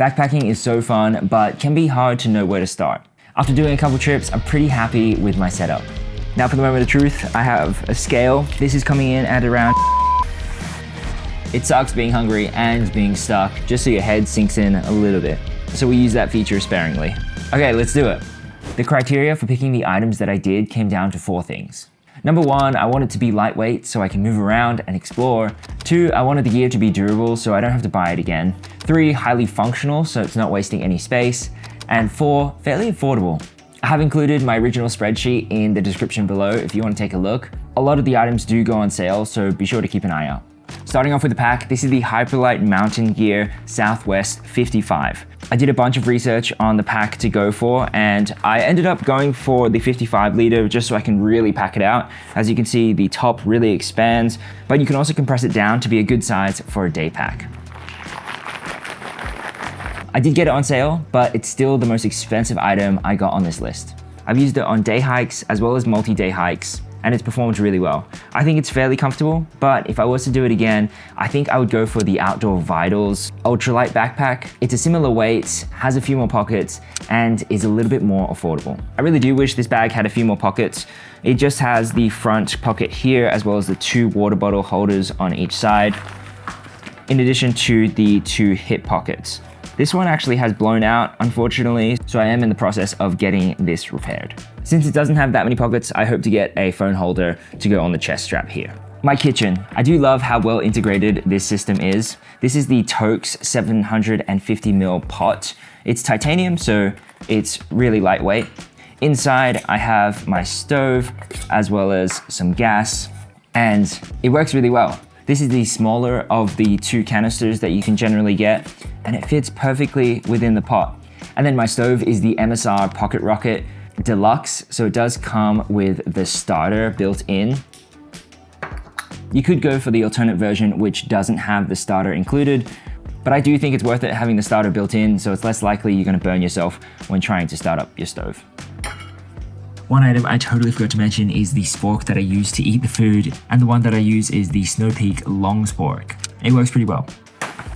Backpacking is so fun, but can be hard to know where to start. After doing a couple trips, I'm pretty happy with my setup. Now for the moment of truth, I have a scale. This is coming in at around. It sucks being hungry and being stuck, just so your head sinks in a little bit. So we use that feature sparingly. Okay, let's do it. The criteria for picking the items that I did came down to 4 things. Number 1, I want it to be lightweight so I can move around and explore. 2, I wanted the gear to be durable so I don't have to buy it again. 3, highly functional so it's not wasting any space. And 4, fairly affordable. I have included my original spreadsheet in the description below if you want to take a look. A lot of the items do go on sale, so be sure to keep an eye out. Starting off with the pack, this is the Ultralight Mountain Gear Southwest 55. I did a bunch of research on the pack to go for, and I ended up going for the 55 liter just so I can really pack it out. As you can see, the top really expands, but you can also compress it down to be a good size for a day pack. I did get it on sale, but it's still the most expensive item I got on this list. I've used it on day hikes as well as multi-day hikes, and it's performed really well. I think it's fairly comfortable, but if I was to do it again, I think I would go for the Outdoor Vitals Ultralight backpack. It's a similar weight, has a few more pockets, and is a little bit more affordable. I really do wish this bag had a few more pockets. It just has the front pocket here, as well as the 2 water bottle holders on each side, in addition to the 2 hip pockets. This one actually has blown out, unfortunately, so I am in the process of getting this repaired. Since it doesn't have that many pockets, I hope to get a phone holder to go on the chest strap here. My kitchen. I do love how well integrated this system is. This is the Toaks 750ml pot. It's titanium, so it's really lightweight. Inside, I have my stove, as well as some gas, and it works really well. This is the smaller of the 2 canisters that you can generally get, and it fits perfectly within the pot. And then my stove is the MSR Pocket Rocket Deluxe, so it does come with the starter built in. You could go for the alternate version, which doesn't have the starter included, but I do think it's worth it having the starter built in, so it's less likely you're gonna burn yourself when trying to start up your stove. One item I totally forgot to mention is the spork that I use to eat the food, and the one that I use is the Snow Peak Long Spork. It works pretty well.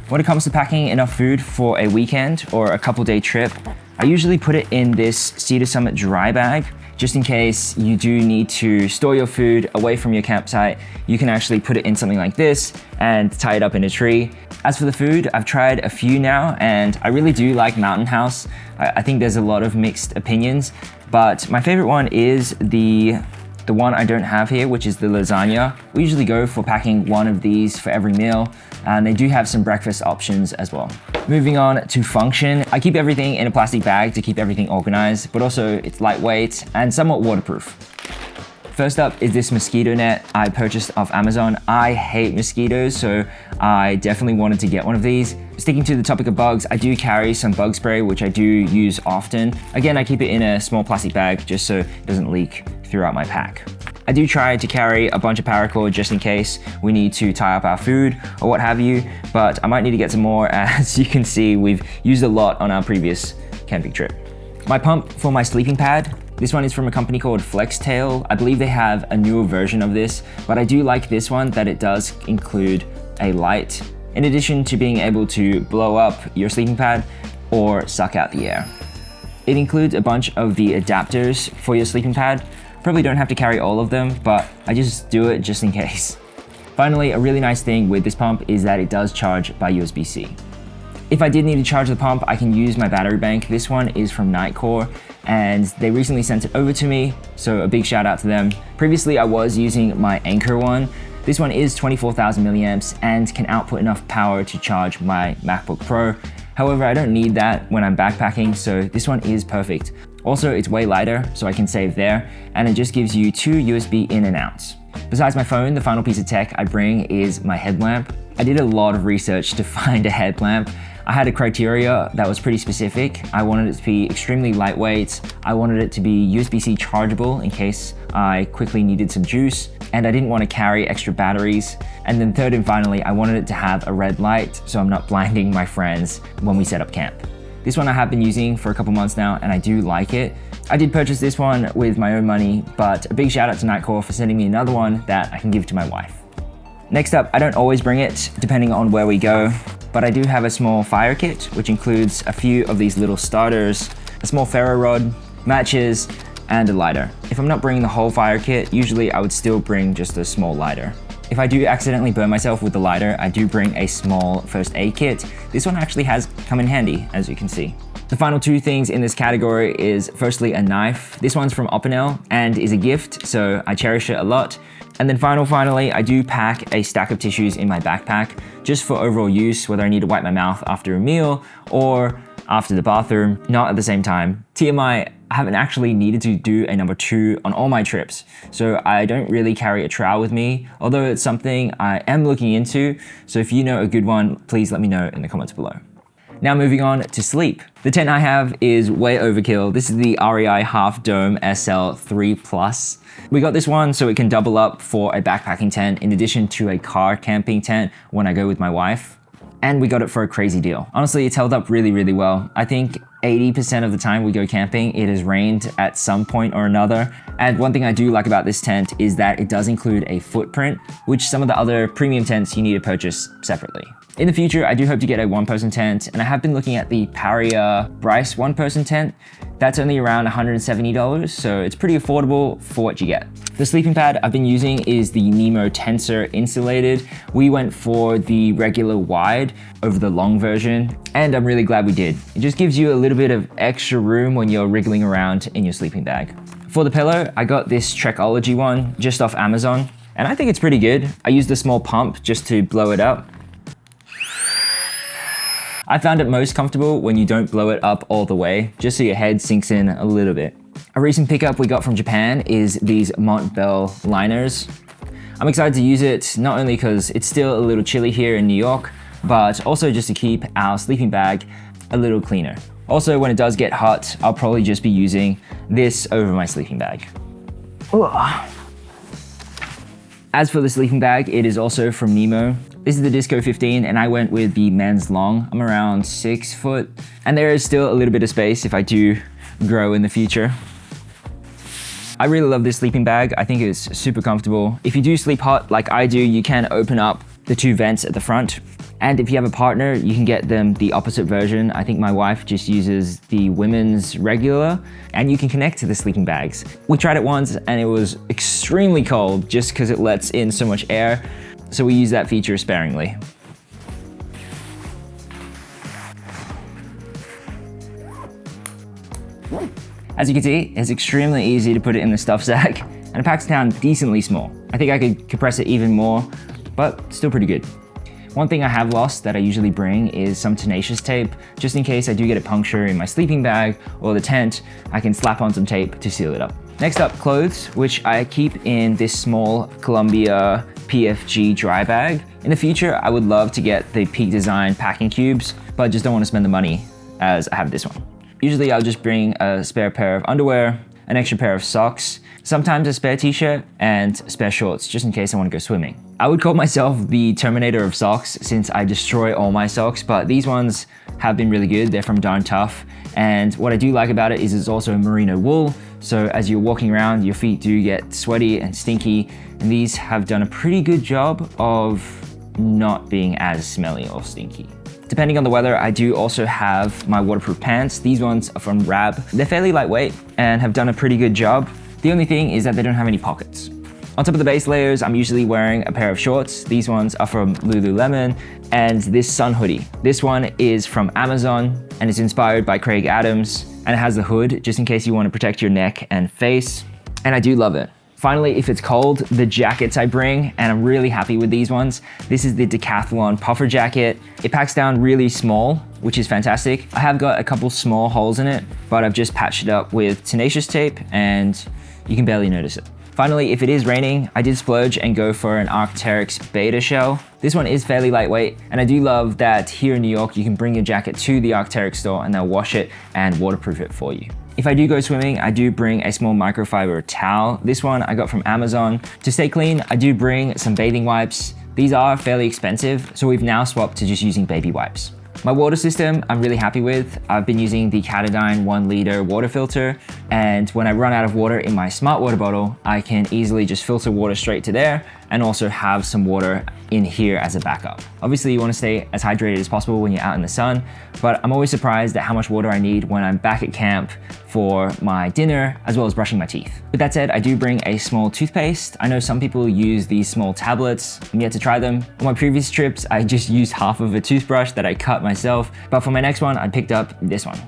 When it comes to packing enough food for a weekend or a couple-day trip, I usually put it in this Cedar Summit dry bag, just in case you do need to store your food away from your campsite. You can actually put it in something like this and tie it up in a tree. As for the food, I've tried a few now, and I really do like Mountain House. I think there's a lot of mixed opinions, but my favorite one is the one I don't have here, which is the lasagna. We usually go for packing one of these for every meal, and they do have some breakfast options as well. Moving on to function, I keep everything in a plastic bag to keep everything organized, but also it's lightweight and somewhat waterproof. First up is this mosquito net I purchased off Amazon. I hate mosquitoes, so I definitely wanted to get one of these. Sticking to the topic of bugs, I do carry some bug spray, which I do use often. Again, I keep it in a small plastic bag just so it doesn't leak throughout my pack. I do try to carry a bunch of paracord just in case we need to tie up our food or what have you, but I might need to get some more. As you can see, we've used a lot on our previous camping trip. My pump for my sleeping pad. This one is from a company called Flextail. I believe they have a newer version of this, but I do like this one that it does include a light, in addition to being able to blow up your sleeping pad or suck out the air. It includes a bunch of the adapters for your sleeping pad. Probably don't have to carry all of them, but I just do it just in case. Finally, a really nice thing with this pump is that it does charge by USB-C. If I did need to charge the pump, I can use my battery bank. This one is from Nitecore, and they recently sent it over to me, so a big shout out to them. Previously, I was using my Anchor one. This one is 24,000 milliamps and can output enough power to charge my MacBook Pro. However, I don't need that when I'm backpacking, so this one is perfect. Also, it's way lighter, so I can save there, and it just gives you 2 USB in and outs. Besides my phone, the final piece of tech I bring is my headlamp. I did a lot of research to find a headlamp. I had a criteria that was pretty specific. I wanted it to be extremely lightweight. I wanted it to be USB-C chargeable in case I quickly needed some juice, and I didn't want to carry extra batteries. And then third and finally, I wanted it to have a red light so I'm not blinding my friends when we set up camp. This one I have been using for a couple months now, and I do like it. I did purchase this one with my own money, but a big shout out to Nitecore for sending me another one that I can give to my wife. Next up, I don't always bring it depending on where we go, but I do have a small fire kit, which includes a few of these little starters, a small ferro rod, matches, and a lighter. If I'm not bringing the whole fire kit, usually I would still bring just a small lighter. If I do accidentally burn myself with the lighter, I do bring a small first aid kit. This one actually has come in handy, as you can see. The final two things in this category is firstly a knife. This one's from Opinel and is a gift, so I cherish it a lot. And then finally, I do pack a stack of tissues in my backpack just for overall use, whether I need to wipe my mouth after a meal or after the bathroom, not at the same time. TMI, I haven't actually needed to do a number 2 on all my trips, so I don't really carry a trowel with me, although it's something I am looking into, so if you know a good one, please let me know in the comments below. Now moving on to sleep. The tent I have is way overkill. This is the REI Half Dome SL3 Plus. We got this one so it can double up for a backpacking tent in addition to a car camping tent when I go with my wife. And we got it for a crazy deal. Honestly, it's held up really, really well. I think 80% of the time we go camping, it has rained at some point or another. And one thing I do like about this tent is that it does include a footprint, which some of the other premium tents you need to purchase separately. In the future, I do hope to get a one-person tent, and I have been looking at the Paria Bryce one-person tent. That's only around $170, so it's pretty affordable for what you get. The sleeping pad I've been using is the Nemo Tensor Insulated. We went for the regular wide over the long version, and I'm really glad we did. It just gives you a little bit of extra room when you're wriggling around in your sleeping bag. For the pillow, I got this Trekology one just off Amazon, and I think it's pretty good. I used a small pump just to blow it up. I found it most comfortable when you don't blow it up all the way, just so your head sinks in a little bit. A recent pickup we got from Japan is these Montbell liners. I'm excited to use it, not only because it's still a little chilly here in New York, but also just to keep our sleeping bag a little cleaner. Also, when it does get hot, I'll probably just be using this over my sleeping bag. Ugh. As for the sleeping bag, it is also from Nemo. This is the Disco 15 and I went with the men's long. I'm around 6 foot and there is still a little bit of space if I do grow in the future. I really love this sleeping bag. I think it's super comfortable. If you do sleep hot like I do, you can open up the 2 vents at the front. And if you have a partner, you can get them the opposite version. I think my wife just uses the women's regular and you can connect to the sleeping bags. We tried it once and it was extremely cold just because it lets in so much air. So we use that feature sparingly. As you can see, it's extremely easy to put it in the stuff sack and it packs down decently small. I think I could compress it even more, but still pretty good. One thing I have lost that I usually bring is some tenacious tape, just in case I do get a puncture in my sleeping bag or the tent, I can slap on some tape to seal it up. Next up, clothes, which I keep in this small Columbia PFG dry bag. In the future, I would love to get the Peak Design packing cubes, but just don't want to spend the money as I have this one. Usually I'll just bring a spare pair of underwear, an extra pair of socks, sometimes a spare t-shirt, and spare shorts, just in case I want to go swimming. I would call myself the Terminator of socks since I destroy all my socks, but these ones have been really good. They're from Darn Tough. And what I do like about it is it's also merino wool. So as you're walking around, your feet do get sweaty and stinky. And these have done a pretty good job of not being as smelly or stinky. Depending on the weather, I do also have my waterproof pants. These ones are from Rab. They're fairly lightweight and have done a pretty good job. The only thing is that they don't have any pockets. On top of the base layers, I'm usually wearing a pair of shorts. These ones are from Lululemon, and this sun hoodie. This one is from Amazon and it's inspired by Craig Adams, and it has the hood just in case you want to protect your neck and face, and I do love it. Finally, if it's cold, the jackets I bring, and I'm really happy with these ones. This is the Decathlon puffer jacket. It packs down really small, which is fantastic. I have got a couple small holes in it, but I've just patched it up with tenacious tape and you can barely notice it. Finally, if it is raining, I did splurge and go for an Arc'teryx Beta shell. This one is fairly lightweight, and I do love that here in New York, you can bring your jacket to the Arc'teryx store and they'll wash it and waterproof it for you. If I do go swimming, I do bring a small microfiber towel. This one I got from Amazon. To stay clean, I do bring some bathing wipes. These are fairly expensive, so we've now swapped to just using baby wipes. My water system, I'm really happy with. I've been using the Katadyn 1 liter water filter, and when I run out of water in my smart water bottle, I can easily just filter water straight to there, and also have some water in here as a backup. Obviously, you want to stay as hydrated as possible when you're out in the sun, but I'm always surprised at how much water I need when I'm back at camp for my dinner, as well as brushing my teeth. With that said, I do bring a small toothpaste. I know some people use these small tablets. I'm yet to try them. On my previous trips, I just used half of a toothbrush that I cut myself, but for my next one, I picked up this one.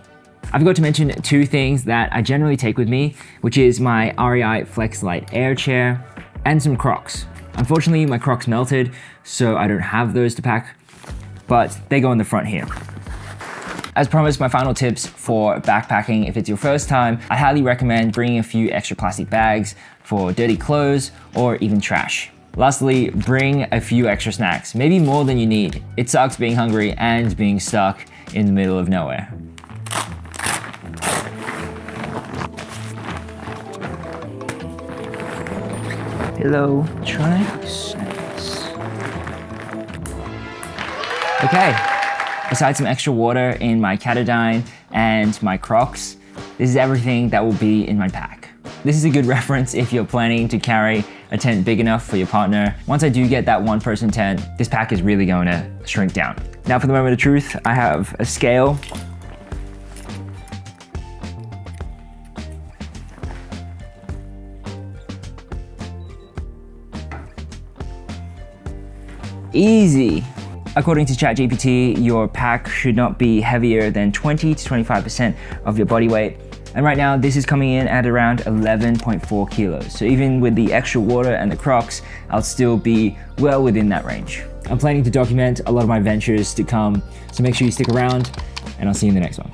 I forgot to mention two things that I generally take with me, which is my REI FlexLight Air Chair and some Crocs. Unfortunately, my Crocs melted, so I don't have those to pack, but they go in the front here. As promised, my final tips for backpacking, if it's your first time, I highly recommend bringing a few extra plastic bags for dirty clothes or even trash. Lastly, bring a few extra snacks, maybe more than you need. It sucks being hungry and being stuck in the middle of nowhere. Hello, try snacks. Okay, besides some extra water in my Catadine and my Crocs, this is everything that will be in my pack. This is a good reference if you're planning to carry a tent big enough for your partner. Once I do get that one-person tent, this pack is really going to shrink down. Now for the moment of truth, I have a scale. Easy. According to ChatGPT, your pack should not be heavier than 20 to 25% of your body weight. And right now, this is coming in at around 11.4 kilos. So even with the extra water and the Crocs, I'll still be well within that range. I'm planning to document a lot of my ventures to come, so make sure you stick around, and I'll see you in the next one.